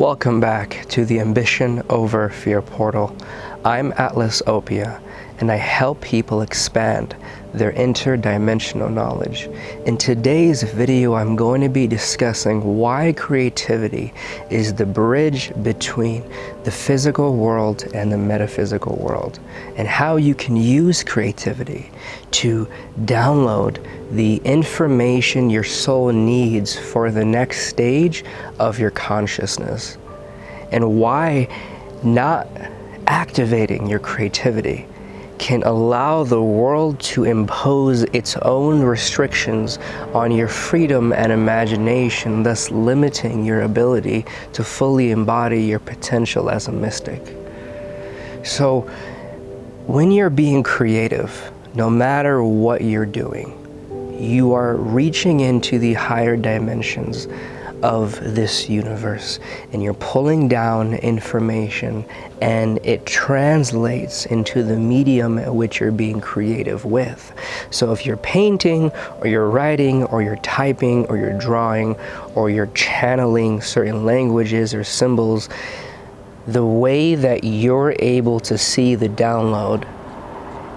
Welcome back to the Ambition Over Fear portal. I'm Atlas Opia, and I help people expand their interdimensional knowledge. In today's video, I'm going to be discussing why creativity is the bridge between the physical world and the metaphysical world, and how you can use creativity to download the information your soul needs for the next stage of your consciousness, and why not activating your creativity can allow the world to impose its own restrictions on your freedom and imagination, thus limiting your ability to fully embody your potential as a mystic. So when you're being creative, no matter what you're doing, you are reaching into the higher dimensions of this universe, and you're pulling down information, and it translates into the medium at which you're being creative with. So if you're painting, or you're writing, or you're typing, or you're drawing, or you're channeling certain languages or symbols, the way that you're able to see the download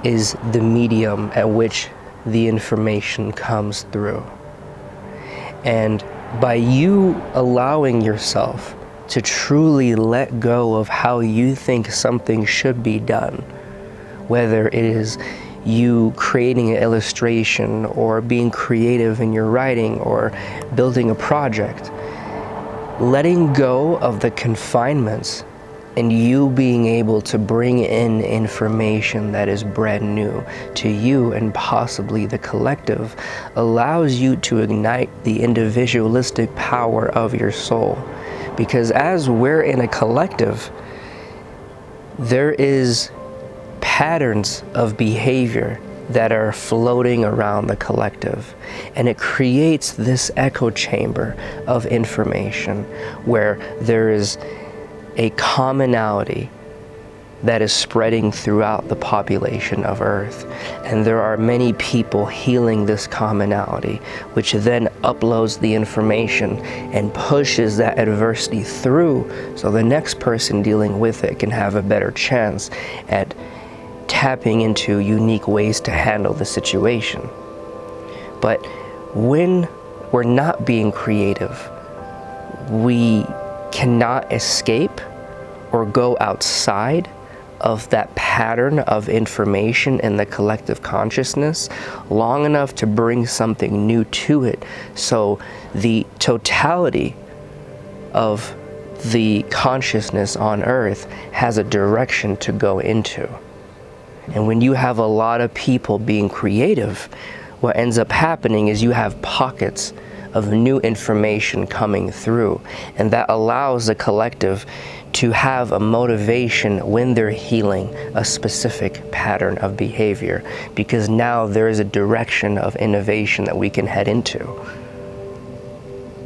is the medium at which the information comes through. And by you allowing yourself to truly let go of how you think something should be done, whether it is you creating an illustration or being creative in your writing or building a project, letting go of the confinements and you being able to bring in information that is brand new to you and possibly the collective allows you to ignite the individualistic power of your soul. Because as we're in a collective, there is patterns of behavior that are floating around the collective, and it creates this echo chamber of information where there is a commonality that is spreading throughout the population of Earth. And there are many people healing this commonality, which then uploads the information and pushes that adversity through so the next person dealing with it can have a better chance at tapping into unique ways to handle the situation. But when we're not being creative, we cannot escape or go outside of that pattern of information in the collective consciousness long enough to bring something new to it. So the totality of the consciousness on Earth has a direction to go into. And when you have a lot of people being creative, what ends up happening is you have pockets of new information coming through, and that allows the collective to have a motivation when they're healing a specific pattern of behavior, because now there is a direction of innovation that we can head into.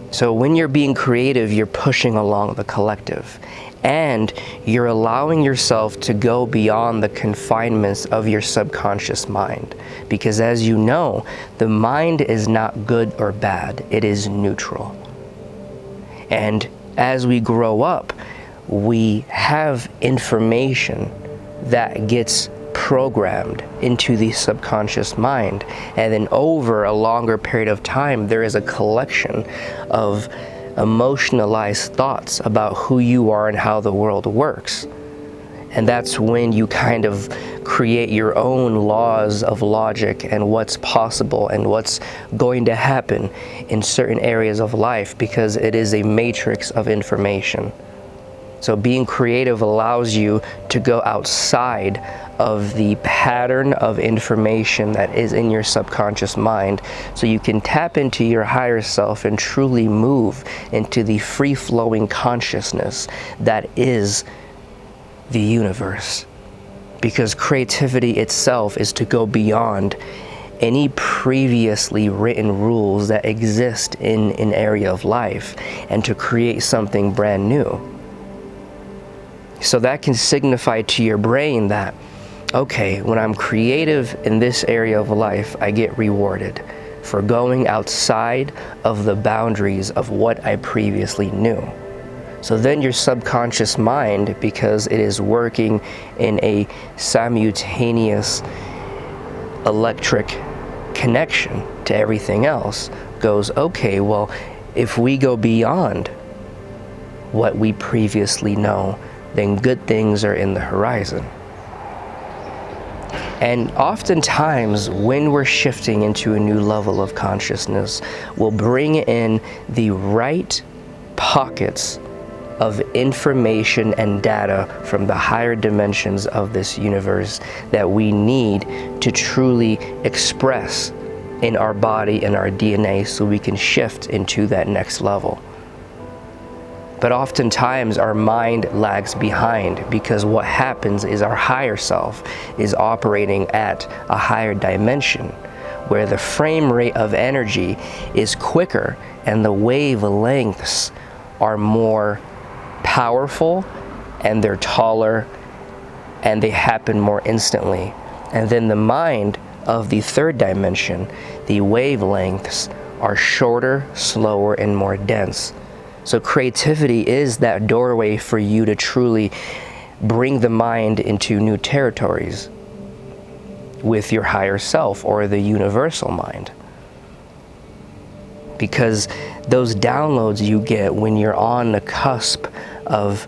So when you're being creative, you're pushing along the collective, and you're allowing yourself to go beyond the confinements of your subconscious mind. Because as you know, the mind is not good or bad, it is neutral. And as we grow up, we have information that gets programmed into the subconscious mind, and then over a longer period of time, there is a collection of emotionalized thoughts about who you are and how the world works. And that's when you kind of create your own laws of logic and what's possible and what's going to happen in certain areas of life, because it is a matrix of information. So being creative allows you to go outside of the pattern of information that is in your subconscious mind, so you can tap into your higher self and truly move into the free-flowing consciousness that is the universe. Because creativity itself is to go beyond any previously written rules that exist in an area of life and to create something brand new. So that can signify to your brain that, okay, when I'm creative in this area of life, I get rewarded for going outside of the boundaries of what I previously knew. So then your subconscious mind, because it is working in a simultaneous electric connection to everything else, goes, okay, well, if we go beyond what we previously know, then good things are in the horizon. And oftentimes, when we're shifting into a new level of consciousness, we'll bring in the right pockets of information and data from the higher dimensions of this universe that we need to truly express in our body and our DNA so we can shift into that next level. But oftentimes our mind lags behind, because what happens is our higher self is operating at a higher dimension where the frame rate of energy is quicker and the wavelengths are more powerful and they're taller and they happen more instantly. And then the mind of the third dimension, the wavelengths are shorter, slower, and more dense. So creativity is that doorway for you to truly bring the mind into new territories with your higher self or the universal mind. Because those downloads you get when you're on the cusp of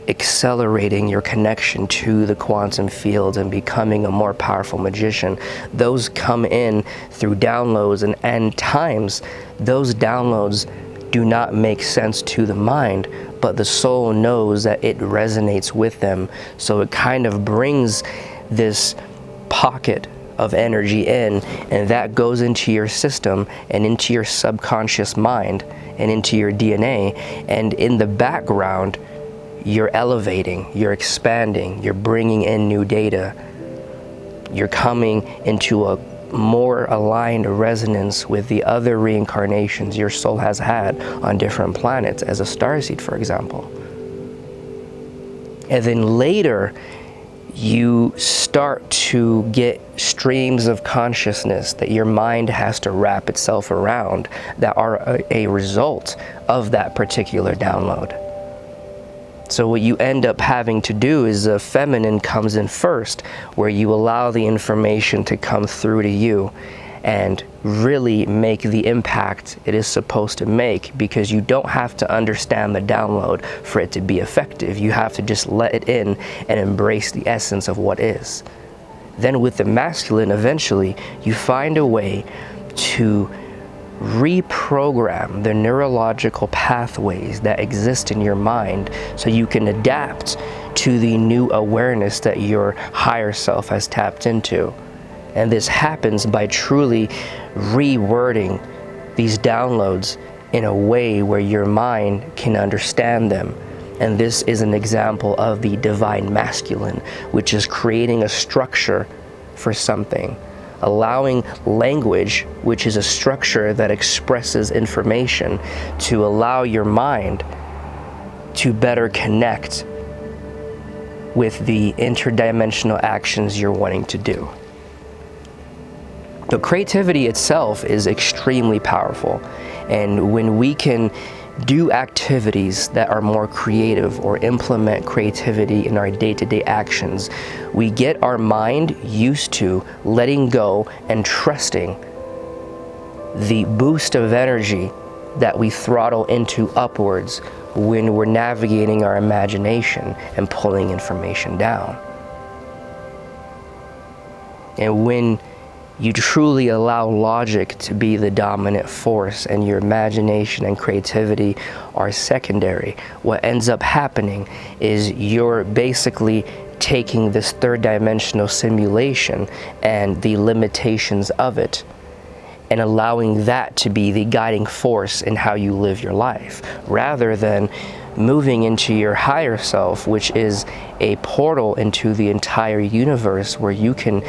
accelerating your connection to the quantum field and becoming a more powerful magician, those come in through downloads, and times those downloads do not make sense to the mind, but the soul knows that it resonates with them. So it kind of brings this pocket of energy in, and that goes into your system and into your subconscious mind and into your DNA. And in the background, you're elevating, you're expanding, you're bringing in new data. You're coming into a more aligned resonance with the other reincarnations your soul has had on different planets as a starseed, for example. And then later, you start to get streams of consciousness that your mind has to wrap itself around that are a result of that particular download. So what you end up having to do is the feminine comes in first, where you allow the information to come through to you and really make the impact it is supposed to make, because you don't have to understand the download for it to be effective. You have to just let it in and embrace the essence of what is. Then with the masculine, eventually you find a way to reprogram the neurological pathways that exist in your mind so you can adapt to the new awareness that your higher self has tapped into. And this happens by truly rewording these downloads in a way where your mind can understand them. And this is an example of the divine masculine, which is creating a structure for something. Allowing language, which is a structure that expresses information, to allow your mind to better connect with the interdimensional actions you're wanting to do. So creativity itself is extremely powerful, and when we can do activities that are more creative or implement creativity in our day-to-day actions, we get our mind used to letting go and trusting the boost of energy that we throttle into upwards when we're navigating our imagination and pulling information down. And when you truly allow logic to be the dominant force and your imagination and creativity are secondary, what ends up happening is you're basically taking this third dimensional simulation and the limitations of it and allowing that to be the guiding force in how you live your life, rather than moving into your higher self, which is a portal into the entire universe where you can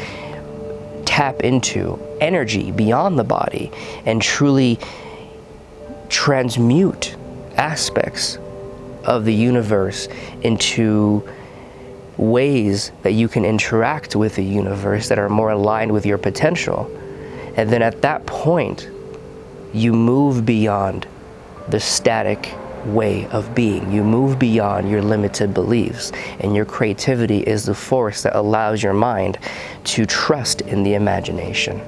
tap into energy beyond the body and truly transmute aspects of the universe into ways that you can interact with the universe that are more aligned with your potential. And then at that point, you move beyond the static way of being. You move beyond your limited beliefs, and your creativity is the force that allows your mind to trust in the imagination.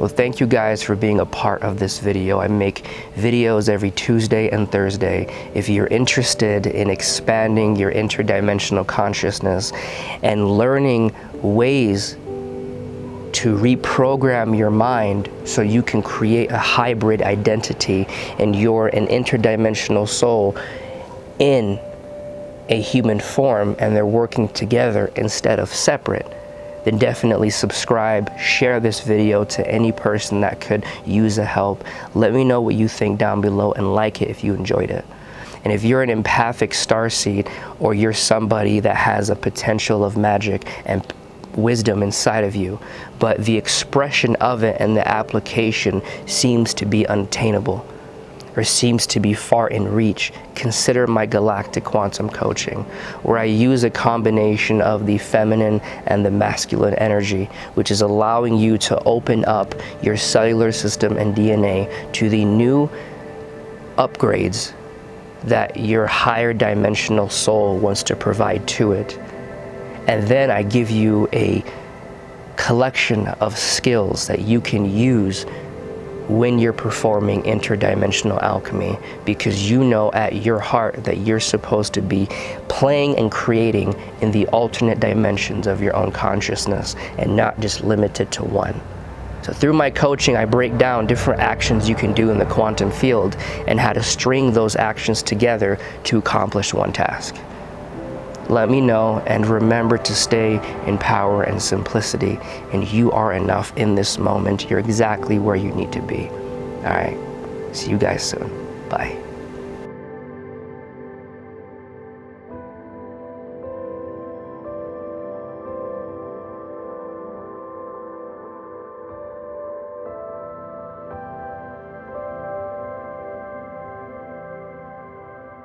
Well, thank you guys for being a part of this video. I make videos every Tuesday and Thursday. If you're interested in expanding your interdimensional consciousness and learning ways to reprogram your mind so you can create a hybrid identity and you're an interdimensional soul in a human form and they're working together instead of separate, then definitely subscribe, share this video to any person that could use the help. Let me know what you think down below and like it if you enjoyed it. And if you're an empathic starseed, or you're somebody that has a potential of magic and wisdom inside of you, but the expression of it and the application seems to be unattainable or seems to be far in reach, consider my galactic quantum coaching, where I use a combination of the feminine and the masculine energy, which is allowing you to open up your cellular system and DNA to the new upgrades that your higher dimensional soul wants to provide to it. And then I give you a collection of skills that you can use when you're performing interdimensional alchemy, because you know at your heart that you're supposed to be playing and creating in the alternate dimensions of your own consciousness and not just limited to one. So through my coaching, I break down different actions you can do in the quantum field and how to string those actions together to accomplish one task. Let me know, and remember to stay in power and simplicity, and you are enough in this moment. You're exactly where you need to be. All right, see you guys soon. Bye.